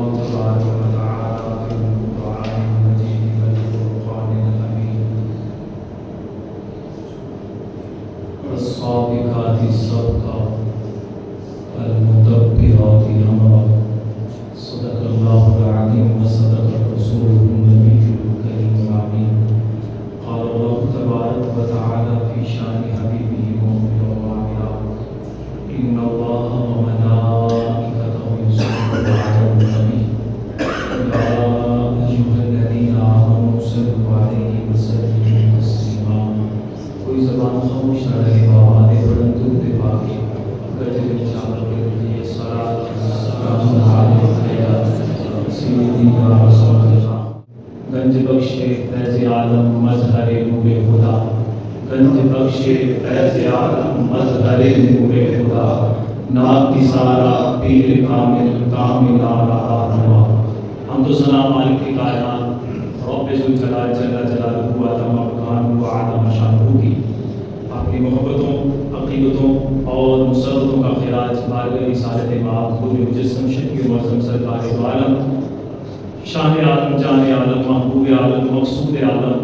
تبارك وتعالى في القرآن المجيد والفرقان الحميد والسابقات سبقا فالمدبرات أمرا صدق الله العظيم وصدق رسوله النبي الكريم الأمين قال الله تبارك وتعالى في شأن حبيبه المؤمن وعاملا إن الله وملائكته يصلون على النبي يا أيها الذين آمنوا صلوا عليه وسلموا تسليما کوئی زبان خاموش نہ رہے آواز بلند درود پاک گرج انشاءاللہ کے صلاۃ والسلام علی سیدنا رسول اللہ گنج بخش فیض عالم مظہر نور خدا گنج بخش فیض عالم مظہر نور خدا ناک سارا پیر کامل کامل رہا ہوا ہم تو ثنا مالک کائنات رب ذوالجلال جل جلالہ و تمام مکان و اعلی شانہ کی اپنی محبتوں عقیدتوں اور مسرتوں کا خراج بارگاہ رسالت مآب مجسم شفیع معظم سرکار دو عالم شان عالم جان عالم محبوب عالم مقصود عالم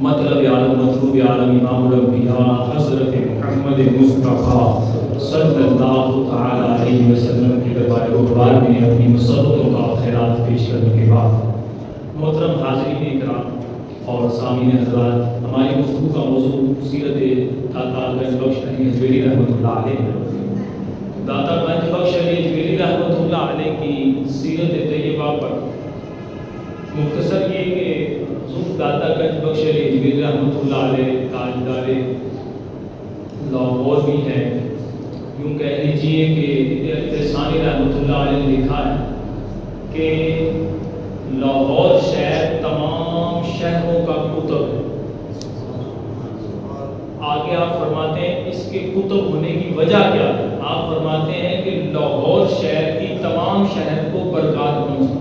مطلب عالم مطلوب عالم امام الانبیاء حضرت محمد مصطفیٰ صلی اللہ تعالی علیہ وسلم کے دربار غبار میں اپنی مسرتوں کا خراج پیش کرنے کے بعد محترم حاضرین اکرام اور سامعین حضرات، ہماری گفتگو کا موضوع سیرت داتا گنج بخش علی اجمیری رحمۃ اللہ علیہ ہے۔ داتا گنج بخش علی اجمیری رحمۃ اللہ علیہ کی سیرت طیبہ پر مختصر یہ کہ حضور داتا گنج بخش علی اجمیری رحمۃ اللہ علیہ تاجدار لاہور بھی ہیں، یوں کہہ لیجیے کہ ثانی رحمۃ اللہ علیہ نے لکھا ہے کہ لاہور شہر تمام شہروں کا کتب ہے۔ آگے آپ فرماتے ہیں اس کے کتب ہونے کی وجہ کیا ہے؟ آپ فرماتے ہیں کہ لاہور شہر کی تمام شہر کو برکات پہنچی۔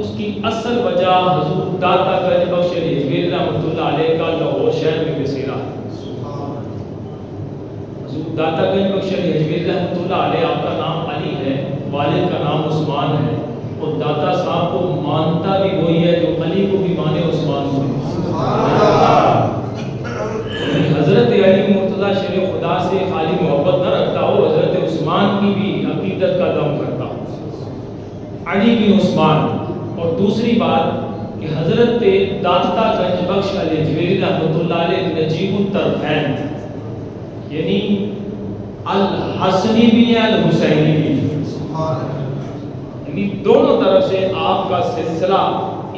اس کی اصل وجہ حضور داتا گنج بخش علی اجمیری رحمۃ اللہ علیہ کا لاہور شہر میں بسیرا ہے۔ حضور داتا گنج بخش علی اجمیری رحمۃ اللہ علیہ، آپ کا نام علی ہے، والد کا نام عثمان ہے، اور داتا صاحب کو مانتا بھی وہی ہے جو علی کو بھی مانے عثمان کو۔ حضرت علی مرتضیٰ شیر خدا سے خالی محبت نہ رکھتا ہو، حضرت عثمان کی بھی عقیدت کا دم کرتا ہو، علی بن عثمان۔ اور دوسری بات کہ حضرت داتا گنج بخش علی اجمیری رحمۃ اللہ علیہ نجیب الطرفین، یعنی الحسنی بھی ہے الحسینی بھی ہے، دونوں طرف سے آپ کا سلسلہ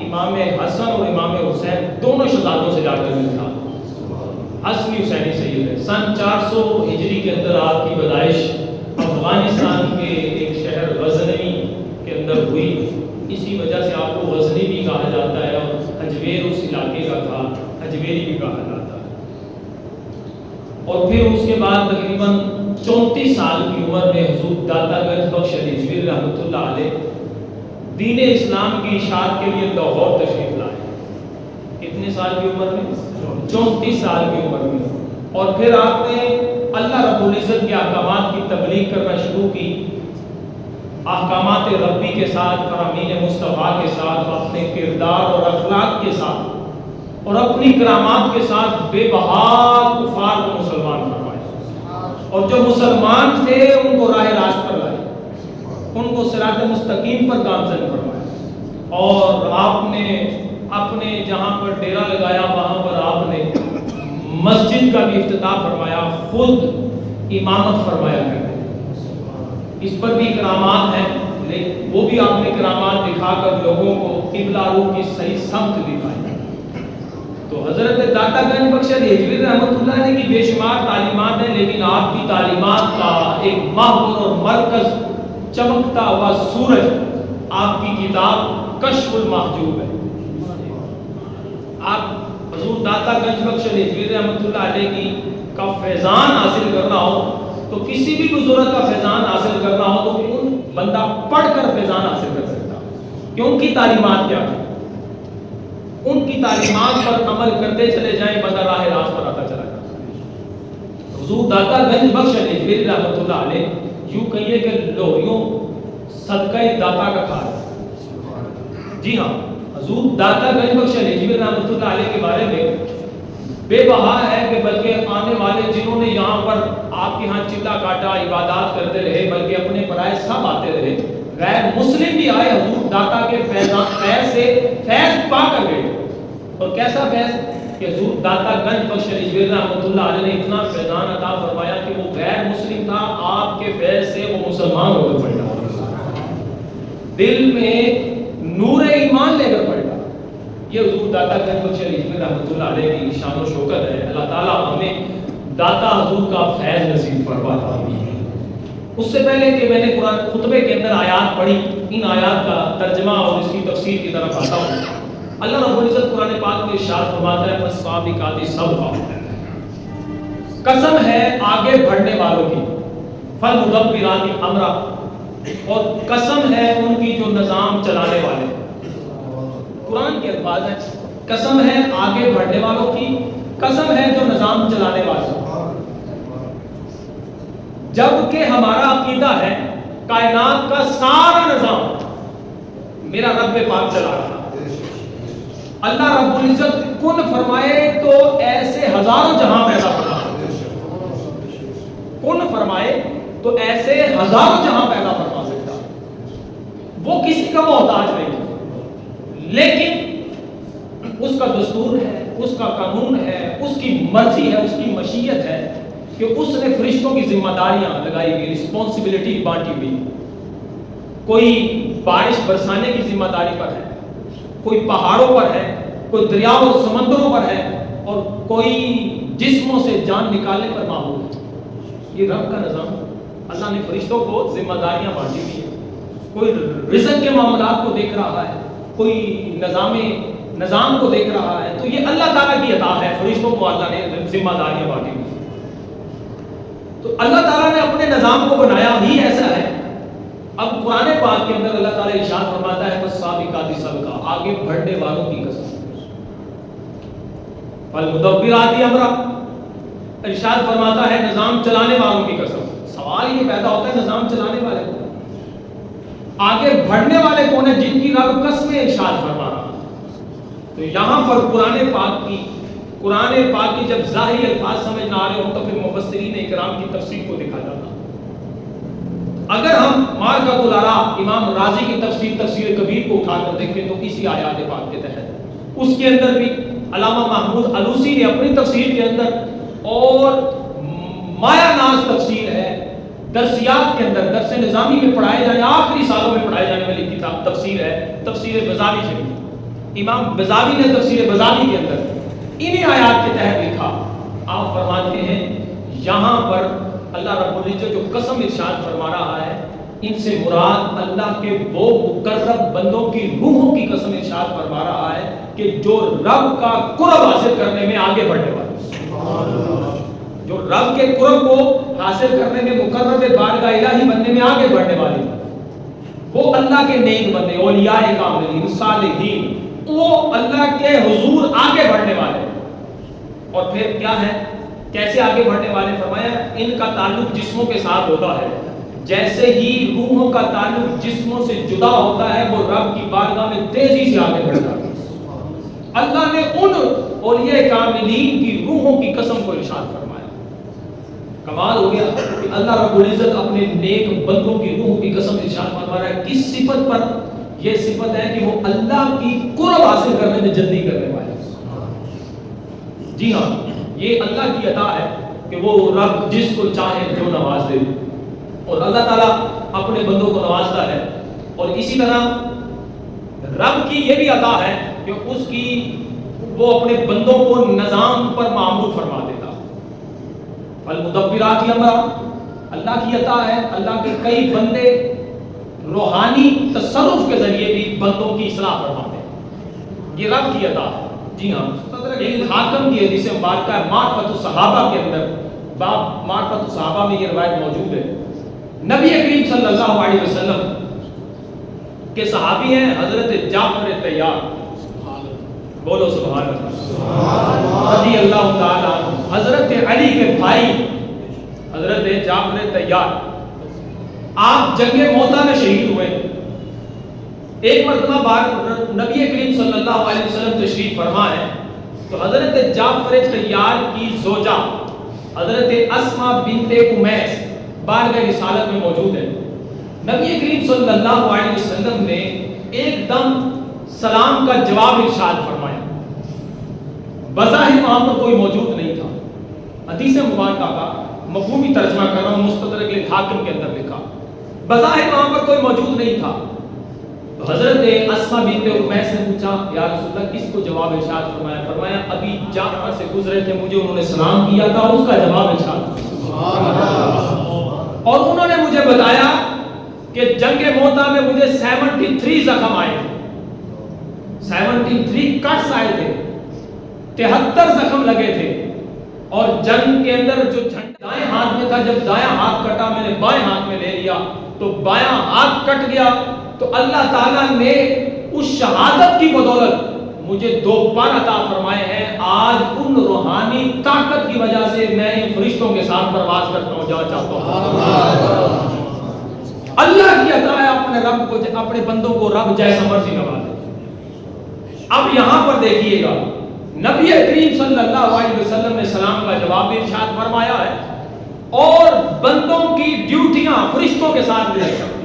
امام حسن اور امام حسین دونوں شہزادوں سے جا کر ملتا، حسنی حسینی سید ہے۔ سن 400 ہجری کے اندر آپ کی پیدائش افغانستان کے ایک شہر غزنوی کے اندر ہوئی، اسی وجہ سے آپ کو غزنی بھی کہا جاتا ہے، اور اجمیر اس علاقے کا تھا، اجمیری بھی کہا جاتا ہے۔ اور پھر اس کے بعد تقریباً 34 سال کی عمر میں حضور داتا گنج بخش علی اجمیری رحمۃ اللہ علیہ دین اسلام کی اشاعت کے لیے لاہور تشریف لائے۔ کتنے سال کی عمر میں؟ 34 سال کی عمر میں۔ اور پھر آپ نے اللہ رب العزت کے احکامات کی تبلیغ کرنا شروع کی، احکامات ربی کے ساتھ، فرامین مصطفیٰ کے ساتھ، اپنے کردار اور اخلاق کے ساتھ اور اپنی کرامات کے ساتھ بے بہا کفار کو مسلمان فرمائے، اور جو مسلمان تھے ان کو راہ راست پر لائے، ان کو صراط مستقیم پر گامزن فرمایا۔ اور آپ نے اپنے جہاں پر ڈیرا لگایا وہاں پر آپ نے مسجد کا بھی افتتاح فرمایا، خود امامت فرمایا کرتے۔ اس پر بھی کرامات ہیں، لیکن وہ بھی آپ نے کرامات دکھا کر لوگوں کو قبلہ رو کی صحیح سمت دکھائی۔ تو حضرت داتا گنج بخش علی اجمیری رحمۃ اللہ علیہ کی بے شمار تعلیمات ہیں، لیکن آپ کی تعلیمات کا ایک محور اور مرکز، چمکتا ہوا سورج، آپ کی کتاب کشف المحجوب ہے۔ آپ حضور داتا گنج بخش علی اجمیری رحمۃ اللہ علیہ کی کا فیضان حاصل کرنا ہو تو کسی بھی بزرگ کا فیضان حاصل کرنا ہو تو ان بندہ پڑھ کر فیضان حاصل کر سکتا، کہ ان کی تعلیمات کیا ہیں، ان کی تعلیمات پر عمل کرتے چلے جائیں، بندہ راہ راست پر آتا چلا جائے۔ حضور داتا گنج بخش علی اجمیری رحمۃ اللہ علیہ یوں کہیے کہ لوہریوں صدقہ داتا کا کھا رہے. جی ہاں، حضور داتا گنج بخش علی جبیر رحمۃ اللہ علیہ کے بارے میں بے بہا ہے کہ بلکہ آنے والے جنہوں نے یہاں پر آپ کے ہاں چلا کاٹا، عبادات کرتے رہے، بلکہ اپنے پرائے سب آتے رہے، غیر مسلم بھی آئے، حضور داتا کے فیض سے فیض پا کر گئے. اور کیسا فیض کہ حضور داتا گنج بخش علی جبیر رحمۃ اللہ علیہ نے اتنا فیضان عطا فرمایا کہ وہ غیر مسلم تھا، آپ کے فیض سے وہ مسلمان ہو کر پڑا، دل میں نور ایمان لے کر پڑا. یہ حضور داتا گنج بخش علی جبیر رحمۃ اللہ علیہ کی شان و شوکت ہے. اللہ تعالیٰ ہمیں داتا حضور کا فیض نصیب فرماتا. اس سے پہلے کہ میں نے قرآن خطبے کے اندر آیات پڑھی، ان آیات کا ترجمہ اور اس کی تفسیر کی طرف آتا ہوں. اللہ رب العزت قرآن پاک میں ارشاد فرماتا ہے فَالسَّابِقَاتِ سَبْقًا، قسم ہے آگے بڑھنے والوں کی، فَالْمُدَبِّرَاتِ أَمْرًا، اور قسم ہے ان کی جو نظام چلانے والے. قرآن کے الفاظ ہیں، قسم ہے آگے بڑھنے والوں کی، قسم ہے جو نظام چلانے والوں. جبکہ ہمارا عقیدہ ہے کائنات کا سارا نظام میرا رب پاک چلا رہا. اللہ رب العزت کن فرمائے تو ایسے ہزاروں جہاں پیدا فرما، کن فرمائے تو ایسے ہزاروں جہاں پیدا فرما سکتا. وہ کسی کا محتاج نہیں، لیکن اس کا دستور ہے، اس کا قانون ہے، اس کی مرضی ہے، اس کی مشیت ہے کہ اس نے فرشتوں کی ذمہ داریاں لگائی ہوئی، رسپانسبلٹی بانٹی ہوئی. کوئی بارش برسانے کی ذمہ داری پر ہے، کوئی پہاڑوں پر ہے، کوئی دریاؤں اور سمندروں پر ہے، اور کوئی جسموں سے جان نکالنے پر معمول ہے. یہ رب کا نظام. اللہ نے فرشتوں کو ذمہ داریاں بانٹی ہوئی ہیں. کوئی رزق کے معاملات کو دیکھ رہا ہے، کوئی نظام کو دیکھ رہا ہے. تو یہ اللہ تعالیٰ کی عطا ہے، فرشتوں کو اللہ نے ذمہ داریاں بانٹی ہوئی. تو اللہ تعالیٰ نے اپنے نظام کو بنایا ہی ایسا ہے. اب قرآن پاک کے اندر اللہ تعالیٰ ارشاد فرماتا ہے فَالسَّابِقَاتِ سَبْقًا، آگے بڑھنے والوں کی قسم. فَالْمُدَبِّرَاتِ أَمْرًا، ارشاد فرماتا ہے نظام چلانے والوں کی قسم. سوال یہ پیدا ہوتا ہے نظام چلانے والے کون، آگے بڑھنے والے کون ہیں جن کی رب قسمیں ارشاد فرما رہا. تو یہاں پر قرآن پاک کی جب ظاہری الفاظ سمجھ نہ آ رہے ہوں تو پھر مفسرین اکرام کی تفسیر کو دیکھا جاتا. اگر ہم معرکۃ الآراء امام رازی کی تفسیر کبیر کو اٹھا کر دیکھیں تو اسی آیات پاک کے تحت اس کے اندر بھی علامہ محمود علوسی نے اپنی تفسیر کے اندر، اور مایا ناز تفسیر ہے درسیات کے اندر، درس نظامی میں پڑھائے جانے آخری سالوں میں پڑھائے جانے والی کتاب تفسیر ہے، تفسیر بزاوی شریف. امام بزاوی نے تفسیر بزاوی کے اندر انہی آیات کے تحت لکھا. آپ فرماتے ہیں یہاں پر اللہ رب العزت جو قسم ارشاد فرما رہا ہے، ان سے مراد اللہ کے وہ مقرب بندوں کی روحوں کی قسم ارشاد فرما رہا ہے کہ جو رب کا قرب حاصل کرنے میں آگے بڑھنے والے، جو رب کے قرب کو حاصل کرنے میں مقرب بارگاہ الہی بننے میں آگے بڑھنے والے، وہ اللہ کے نیک بندے، اولیاء کاملین، صالحین، وہ اللہ کے حضور آگے بڑھنے والے. اور پھر کیا ہے، کیسے آگے بڑھنے والے؟ فرمایا ان کا تعلق جسموں کے ساتھ ہوتا ہے، جیسے ہی روحوں کا تعلق جسموں سے جدا ہوتا ہے وہ رب کی بارگاہ میں تیزی سے آگے بڑھتا ہے. اللہ نے ان اولیاء کاملین کی روحوں کی قسم کو ارشاد فرمایا. کمال ہو گیا کہ اللہ رب العزت اپنے نیک بندوں کی روحوں کی قسم ارشاد فرما رہا ہے. کس صفت پر؟ یہ صفت ہے کہ وہ اللہ کی قرب حاصل کرنے میں جلدی کرنے والے. جی ہاں، یہ اللہ کی عطا ہے کہ وہ رب جس کو چاہے جو نواز دے، اور اللہ تعالیٰ اپنے بندوں کو نوازتا ہے. اور اسی طرح رب کی یہ بھی عطا ہے کہ اس کی وہ اپنے بندوں کو نظام پر معمول فرما دیتا. فالمدبرات امرا، اللہ کی عطا ہے. اللہ کے کئی بندے روحانی تصرف کے ذریعے بھی بندوں کی اصلاح فرماتے ہیں. یہ رب کی عطا ہے. جی ہاں، ایک حاکم کی حدیث مبارکہ ہے معرفت الصحابہ کے اندر، باب معرفت الصحابہ میں یہ روایت موجود ہے. نبی کریم صلی اللہ علیہ وسلم کے صحابی ہیں حضرت جعفر طیار، بولو سبحان اللہ، رضی اللہ تعالی عنہ. حضرت علی کے بھائی حضرت جعفر طیار آپ جنگ موتا میں شہید ہوئے. ایک مرتبہ بعد نبی کریم صلی اللہ علیہ وسلم تشریف فرما ہے تو حضرت جعفر طیار کی زوجہ حضرت اسماء بنت امیس بارگاہ رسالت میں موجود ہے. نبی کریم صلی اللہ علیہ وسلم نے ایک دم سلام کا جواب ارشاد فرمایا. بظاہر وہاں پر کوئی موجود نہیں تھا. حدیث مبارکہ کا مفہومی ترجمہ کر رہا ہوں، مستدرک الحاکم کے اندر لکھا. بظاہر وہاں پر کوئی موجود نہیں تھا. تو حضرت اسماء بنت امیس نے پوچھا یا رسول اللہ کس کو جواب ارشاد فرمایا؟ فرمایا ابھی جعفر سے گزرے تھے، مجھے انہوں نے سلام کیا تھا، اس کا جواب ارشاد فرمایا. اور انہوں نے مجھے بتایا کہ جنگ موتا میں مجھے 73 زخم آئے تھے، 73 کٹس آئے تھے، 73 زخم لگے تھے. اور جنگ کے اندر جو جھنڈا دائیں ہاتھ میں تھا، جب دایاں ہاتھ کٹا میں نے بائیں ہاتھ میں لے لیا تو بایاں ہاتھ کٹ گیا. تو اللہ تعالیٰ نے اس شہادت کی بدولت مجھے 2 پر عطا فرمائے ہیں. آج ان روحانی طاقت کی وجہ سے میں ان فرشتوں کے ساتھ پرواز کرتا ہوں، جا چاہتا ہوں. اللہ کی عطا ہے، اپنے رب کو، اپنے بندوں کو رب جیسا مرضی نوازے. اب یہاں پر دیکھیے گا نبی کریم صلی اللہ علیہ وسلم نے سلام کا جواب بھی ارشاد فرمایا ہے اور بندوں کی ڈیوٹیاں فرشتوں کے ساتھ لے سکتے.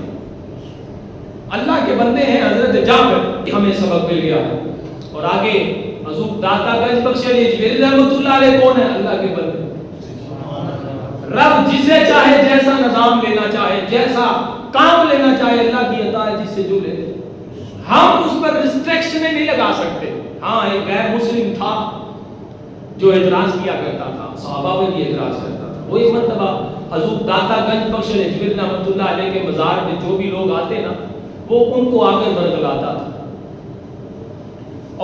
اللہ کے بندے ہیں حضرت جعفر، ہمیں سبق مل گیا. اور آگے حضور داتا گنج بخش علی اجمیری رحمۃ اللہ علیہ کون ہے؟ اللہ کے بندے. رب جسے چاہے جیسا نظام لینا چاہے، جیسا کام لینا چاہے، اللہ کی عطا ہے جس سے جو لے. ہم اس پر ریسٹرکشنیں نہیں لگا سکتے. ہاں ایک غیر مسلم تھا جو اعتراض کیا کرتا تھا، صحابہ پر بھی اعتراض کرتا تھا. وہ ایک مرتبہ حضور داتا گنج بخش علی اجمیری رحمۃ اللہ علیہ کے مزار میں جو بھی لوگ آتے نا وہ ان کو آ کر برگلاتا تھا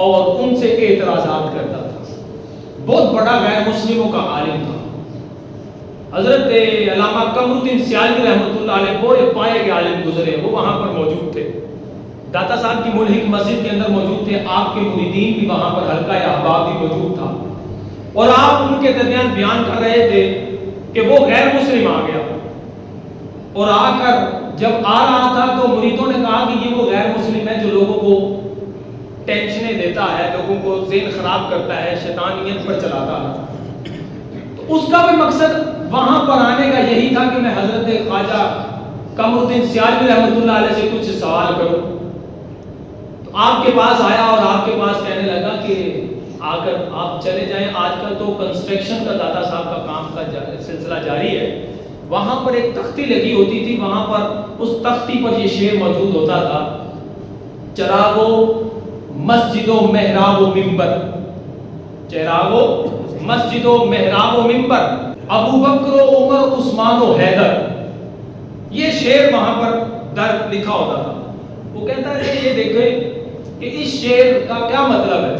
اور ان سے اعتراضات کرتا تھا. بہت بڑا غیر مسلموں کا عالم تھا. حضرت علامہ قمر الدین سیالوی رحمۃ اللہ علیہ بڑے پائے کے عالم گزرے، وہ وہاں پر موجود تھے. داتا صاحب کی ملحق مسجد کے اندر موجود تھے. آپ کے مریدین بھی وہاں پر، حلقہ احباب بھی موجود تھا. اور آپ ان کے درمیان بیان کر رہے تھے کہ وہ غیر مسلم آ گیا اور آ کر جب آ رہا تھا تو مریدوں نے کہا کہ یہ وہ غیر مسلم ہے جو لوگوں کو ٹینشنیں دیتا ہے، لوگوں کو ذہن خراب کرتا ہے، شیطانیت پر چلاتا ہے. تو اس کا بھی مقصد وہاں پر آنے کا یہی تھا کہ میں حضرت خواجہ قمر الدین سیالوی رحمۃ اللہ علیہ سے کچھ سوال کروں. تو آپ کے پاس آیا اور آپ کے پاس کہنے لگا کہ آ کر آپ چلے جائیں. آج کل تو کنسٹرکشن کا داتا صاحب کا کام کا سلسلہ جاری ہے. وہاں پر ایک تختی لگی ہوتی تھی، وہاں پر اس تختی پر یہ شعر موجود ہوتا تھا: چراغو مسجد و محراب و منبر، چراغو مسجد و محراب و منبر، ابو بکر و عمر و عثمان و حیدر. یہ شعر وہاں پر در لکھا ہوتا تھا. وہ کہتا ہے کہ یہ دیکھیں کہ اس شعر کا کیا مطلب ہے.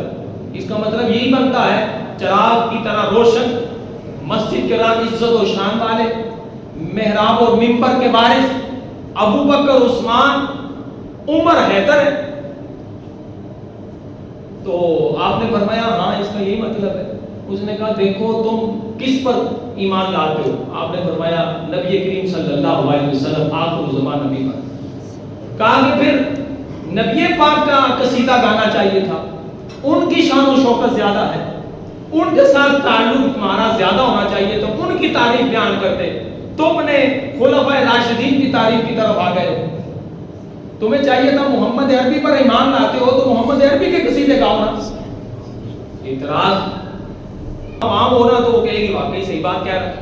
اس کا مطلب یہی بنتا ہے چراغ کی طرح روشن، مسجد کے رات عزت و شان والے، محراب اور منبر کے وارث ابو بکر، عثمان، عمر، حیدر ہے. تو آپ نے فرمایا ہاں اس کا یہی مطلب ہے. اس نے کہا دیکھو تم کس پر ایمان لاتے ہو؟ آپ نے فرمایا نبی کریم صلی اللہ علیہ وسلم آخر زمان نبی پر. کہا کہ پھر نبی پاک کا قصیدہ گانا چاہیے تھا، ان کی شان و شوکت زیادہ ہے، ان کے ساتھ تعلق تمہارا زیادہ ہونا چاہیے، تو ان کی تعریف بیان کرتے. تم نے خلفائے راشدین کی تعریف کی طرف آ گئے. تمہیں چاہیے تھا محمد عربی پر ایمان لاتے ہو تو محمد عربی کے قصیدے گاؤ نا. اعتراض عام ہونا تو وہ کہے گی واقعی صحیح بات کہہ رہا ہے.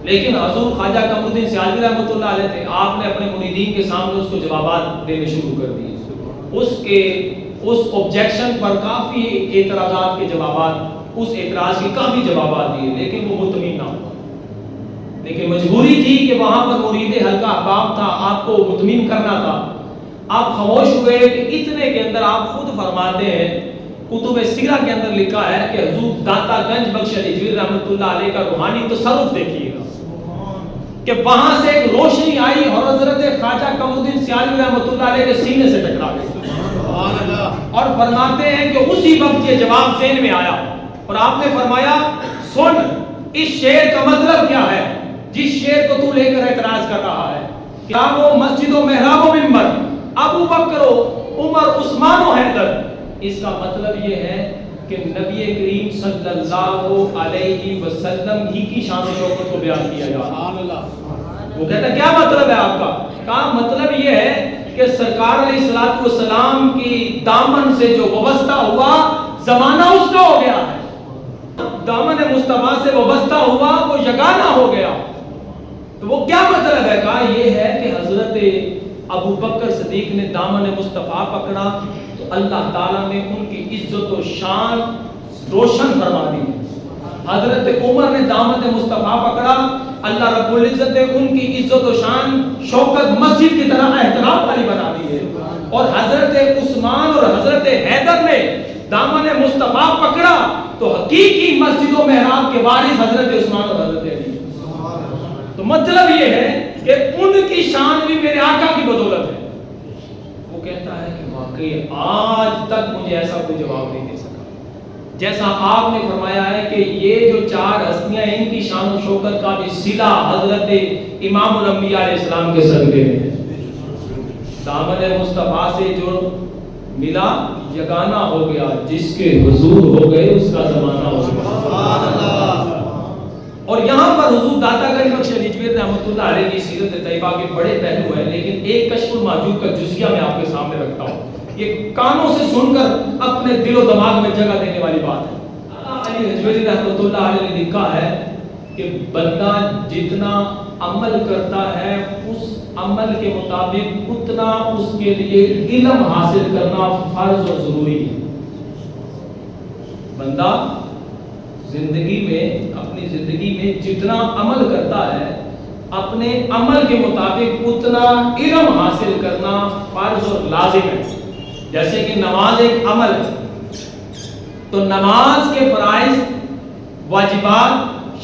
لیکن حضور خواجہ قمر الدین سیالوی رحمۃ اللہ علیہ تھے. آپ نے اپنے مریدین کے سامنے اس کو جوابات دینے شروع کر دیے. اس آبجیکشن پر کافی اعتراضات کے جوابات، اس اعتراض کے کافی جوابات دیے، لیکن وہ مطمئن نہ ہوا. لیکن مجبوری تھی کہ وہاں پر مرید حلقہ احباب تھا، آپ کو مطمئن کرنا تھا. آپ خاموش ہوئے کہ اتنے کے اندر آپ خود فرماتے ہیں، کتب سیرہ کے اندر لکھا ہے کہ حضور داتا گنج بخش علی اجمیری رحمۃ اللہ علیہ کا روحانی تصرف دیکھیے گا کہ وہاں سے ایک روشنی آئی اور حضرت خواجہ قمر الدین سیالوی رحمۃ اللہ علیہ کے سینے سے ٹکرا گئی. اور فرماتے ہیں کہ اسی وقت یہ جواب ذہن میں آیا اور آپ نے فرمایا سن اس شعر کا مطلب کیا ہے جس شعر کو تو لے کر اعتراض کر رہا ہے. کیا وہ مسجد و محراب و منبر ابو بکر و عمر عثمان و حیدر، اس کا مطلب یہ ہے کہ نبی کریم صلی اللہ علیہ وسلم ہی کی شان و شوکت کو بیان کیا جا رہا ہے۔ وہ کہتا ہے کیا مطلب ہے آپ کا؟ کہا مطلب یہ ہے کہ سرکار علیہ الصلوۃ والسلام کی دامن سے جو وابستہ ہوا زمانہ اس کا ہو گیا ہے، دامن مصطفیٰ سے وابستہ ہوا وہ یگانہ ہو گیا۔ تو وہ کیا مطلب ہے؟ کہا یہ ہے کہ حضرت ابو بکر صدیق نے دامن مصطفیٰ پکڑا تو اللہ تعالیٰ نے ان کی عزت و شان روشن فرما دی۔ حضرت عمر نے دامن مصطفیٰ پکڑا، اللہ رب العزت نے ان کی عزت و شان شوکت مسجد کی طرح احترام والی بنا دی ہے۔ اور حضرت عثمان اور حضرت حیدر نے دامن مصطفیٰ پکڑا تو حقیقی مسجد و محراب کے وارث حضرت عثمان اور حضرت علی۔ تو مطلب یہ ہے کہ ان کی شان بھی میرے آقا کی بدولت ہے۔ وہ کہتا ہے کہ واقعی آج تک مجھے ایسا کوئی جواب نہیں دے سکا جیسا آپ نے فرمایا ہے کہ یہ جو چار ہستیاں ہیں ان کی شان و شوکت کا بھی صلہ حضرت امام الانبیاء علیہ السلام کے صدقے میں۔ دامن مصطفیٰ سے جو ملا یگانہ ہو گیا، جس کے حضور ہو گئے اس کا زمانہ ہو گیا۔ اور یہاں پر حضور داتا گنج بخش علی جوید رحمۃ اللہ علیہ کی سیرت طیبہ کے بڑے پہلو ہیں، لیکن ایک کشف المحجوب کا جزیہ میں آپ کے سامنے رکھتا ہوں۔ یہ کانوں سے سن کر اپنے دل و دماغ میں جگہ دینے والی بات ہے۔ علی حجویری رحمۃ اللہ علیہ نے لکھا ہے کہ بندہ جتنا عمل کرتا ہے اس عمل کے مطابق اتنا اس کے لیے علم حاصل کرنا فرض اور ضروری ہے۔ بندہ زندگی میں اپنی زندگی میں جتنا عمل کرتا ہے اپنے عمل کے مطابق اتنا علم حاصل کرنا فرض اور لازم ہے۔ جیسے کہ نماز ایک عمل ہے تو نماز کے فرائض، واجبات،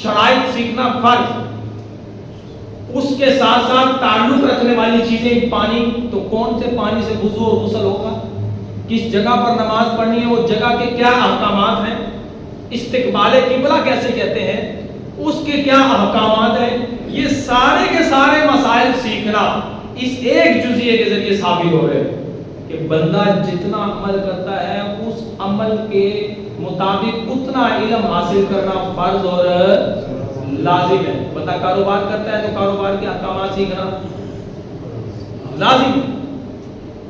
شرائط سیکھنا فرض، اس کے ساتھ ساتھ تعلق رکھنے والی چیزیں پانی، تو کون سے پانی سے وضو اور غسل ہوگا، کس جگہ پر نماز پڑھنی ہے، وہ جگہ کے کیا احکامات ہیں، استقبال قبلہ کیسے کہتے ہیں، اس کے کیا احکامات ہیں، یہ سارے کے سارے مسائل سیکھنا اس ایک جزیے کے ذریعے ثابت ہو رہے ہیں کہ بندہ جتنا عمل کرتا ہے اس عمل کے مطابق اتنا علم حاصل کرنا فرض اور لازم ہے۔ بندہ کاروبار کرتا ہے تو کاروبار کے احکامات سیکھنا لازم ہے۔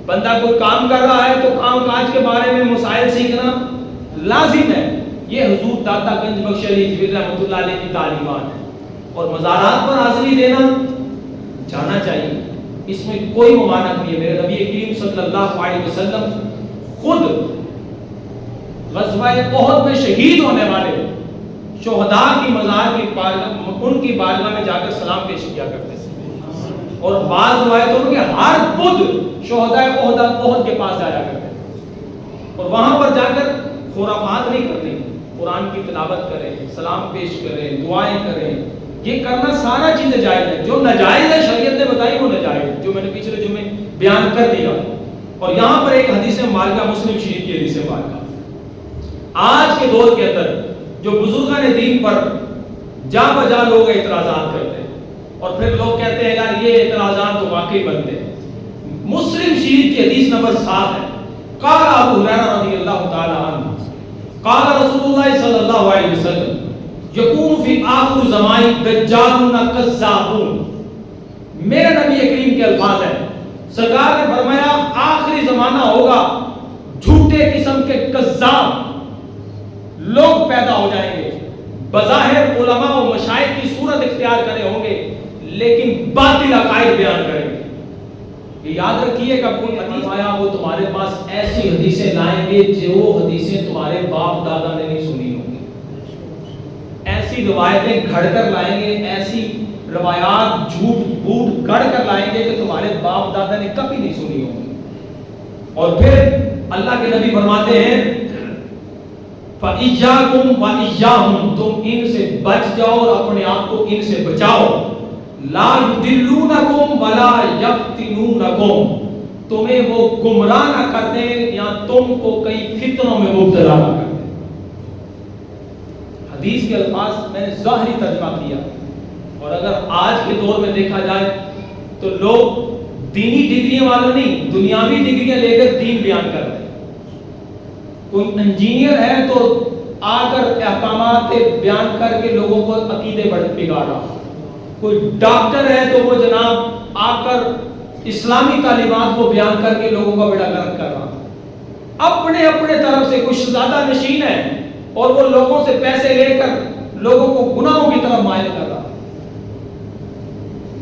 بندہ کوئی کام کر رہا ہے تو کام کاج کے بارے میں مسائل سیکھنا لازم ہے۔ یہ حضور داتا گنج بخش علی جوید رحمۃ اللہ علیہ کی تعلیمات ہیں۔ اور مزارات پر حاضری دینا جانا چاہیے، اس میں کوئی ممانعت نہیں ہے۔ میرے نبی کریم صلی اللہ علیہ وسلم خود غزوہ احد میں شہید ہونے والے شہداء کی مزار کی ان کی بارگاہ میں جا کر سلام پیش کیا کرتے تھے، اور بعض روایتوں میں ہر بدھ شہداء احد کے پاس جایا کرتے تھے اور وہاں پر جا کر خرافات نہیں کرتے، قرآن کی تلاوت کریں، سلام پیش کریں، دعائیں کریں۔ یہ کرنا سارا چیزیں جائز ہے، جو ناجائز ہے شریعت نے بتائی وہ ناجائز، جو میں نے پچھلے جمعے بیان کر دیا۔ اور یہاں پر ایک حدیث مبارکہ مسلم شریف کی حدیث مبارکہ، آج کے دور کے اندر جو بزرگان دین پر جا بجا لوگ اعتراضات کرتے ہیں اور پھر لوگ کہتے ہیں یار یہ اعتراضات تو واقعی بنتے ہیں۔ مسلم شریف کی حدیث نمبر 7 ہے، قال ابو ہریرہ رضی اللہ تعالی عنہ قال رسول اللہ صلی اللہ علیہ وسلم یکون فی آخر الزمان دجالون کذابون۔ میرے نبی کریم کے الفاظ ہیں، سرکار نے فرمایا آخری زمانہ ہوگا جھوٹے قسم کے کذاب لوگ پیدا ہو جائیں گے، بظاہر علماء و مشائخ کی صورت اختیار کرے ہوں گے لیکن باطل عقائد بیان کریں گے۔ یہ یاد رکھیے گا، کوئی حدیث آیا وہ تمہارے پاس ایسی حدیثیں لائیں گے جو حدیثیں تمہارے باپ دادا نے نہیں سنی ہوں گی، ایسی روایتیں گھڑ کر لائیں گے، ایسی روایات جھوٹ بوٹ گھڑ کر لائیں گے کہ تمہارے باپ دادا نے کبھی نہیں سنی ہوں گی۔ اور پھر اللہ کے نبی فرماتے ہیں فَإِيَّاكُمْ وَإِيَّاهُمْ، تم ان سے بچ جاؤ اور اپنے آپ کو ان سے بچاؤ۔ لا يُضِلُّونَكُمْ وَلَا يَفْتِنُونَكُمْ، تمہیں وہ گمراہ نہ کر دیں یا تم کو کئی فتنوں میں مبتلا نہ کر دیں۔ حدیث کے الفاظ میں نے ظاہری ترجمہ کیا، اور اگر آج کے دور میں دیکھا جائے تو لوگ دینی ڈگریاں والوں نہیں، دنیاوی ڈگریاں لے کر دین بیان کر رہے ہیں۔ کوئی انجینئر ہے تو آ کر احکامات بیان کر کے لوگوں کو عقیدے بگاڑ رہا، کوئی ڈاکٹر ہے تو وہ جناب آ کر اسلامی تعلیمات کو بیان کر کے لوگوں کا بیڑا گرک کر رہا، اپنے اپنے طرف سے کچھ زیادہ نشین ہے اور وہ لوگوں سے پیسے لے کر لوگوں کو گناہوں کی طرف مائل کر رہا،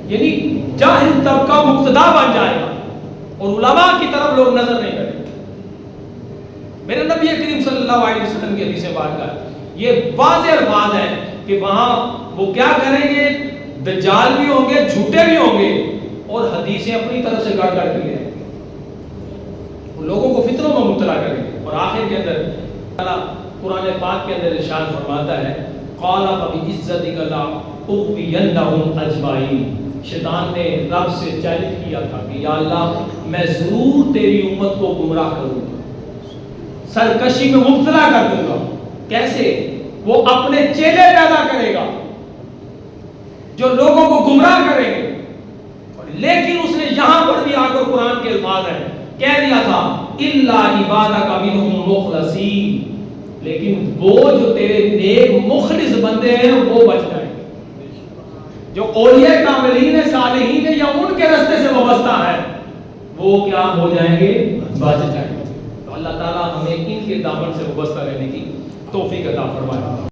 یعنی جاہل طبقہ مقتدا بن جائے گا اور علماء کی طرف لوگ نظر نہیں کریں گے۔ میرے نبی کریم صلی اللہ علیہ وسلم کی حدیث پاک کا یہ واضح الفاظ ہیں کہ وہاں وہ کیا کریں گے، دجال بھی ہوں گے، جھوٹے بھی ہوں گے اور حدیثیں اپنی طرف سے گڑ گڑ کے لے آئیں گے، لوگوں کو فتنوں میں مبتلا کریں گے۔ اور آخر کے اندر اللہ قرآن پاک کے اندر ارشاد فرماتا ہے قال فبعزتک لأغوینہم اجمعین، شیطان نے رب سے چیلنج کیا تھا کہ یا اللہ میں ضرور تیری امت کو گمراہ کروں گا، سرکشی میں مبتلا کر دوں گا۔ کیسے؟ وہ اپنے چیلے پیدا کرے گا جو لوگوں کو گمراہ کریں گے، لیکن اس نے یہاں پر بھی آ کر قرآن کے الفاظ ہیں کہہ دیا تھا الا عبادک منہم مخلصین، لیکن وہ جو تیرے نیک مخلص بندے ہیں وہ بچ جائیں گے، جو اولیاء کاملین صالحین یا ان کے راستے سے وابستہ ہیں وہ کیا ہو جائیں گے، بچ جائیں گے۔ تو اللہ تعالیٰ ہمیں ان کے دامن سے وابستہ رہنے کی توفیق عطا فرمائے۔